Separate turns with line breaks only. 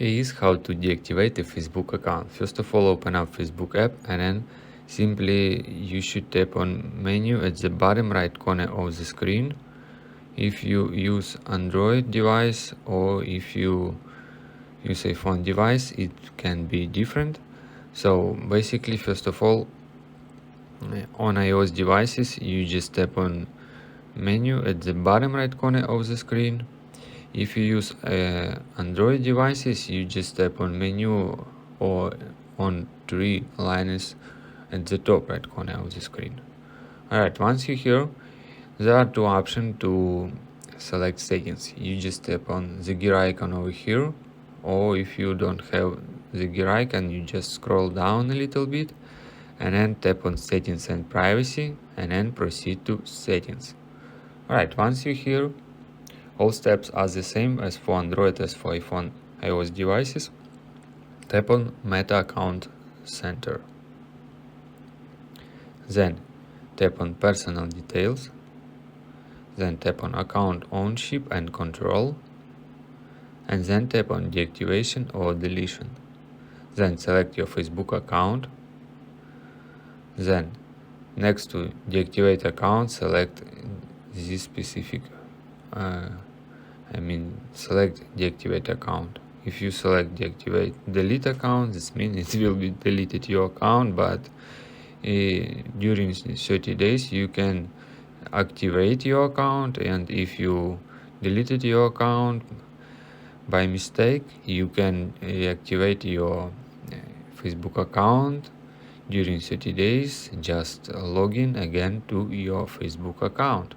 Here is how to deactivate a Facebook account. First of all, open up Facebook app and then simply you should tap on menu at the bottom right corner of the screen. If you use Android device or if you use a phone device, it can be different. So basically, first of all, on iOS devices, you just tap on menu at the bottom right corner of the screen. If you use Android devices, you just tap on menu or on three lines at the top right corner of the screen. Alright, once you're here, there are two options to select settings. You just tap on the gear icon over here, or if you don't have the gear icon, you just scroll down a little bit and then tap on settings and privacy and then proceed to settings. Alright, once you're here, all steps are the same as for Android as for iPhone iOS devices. Tap on Meta Account Center. Then tap on Personal Details. Then tap on Account Ownership and Control. And then tap on Deactivation or Deletion. Then select your Facebook account. Then next to Deactivate Account, select this specific select Deactivate Account. If you select Deactivate Delete Account, this means it will be deleted your account, but during 30 days you can activate your account, and if you deleted your account by mistake, you can reactivate your Facebook account during 30 days. Just log in again to your Facebook account.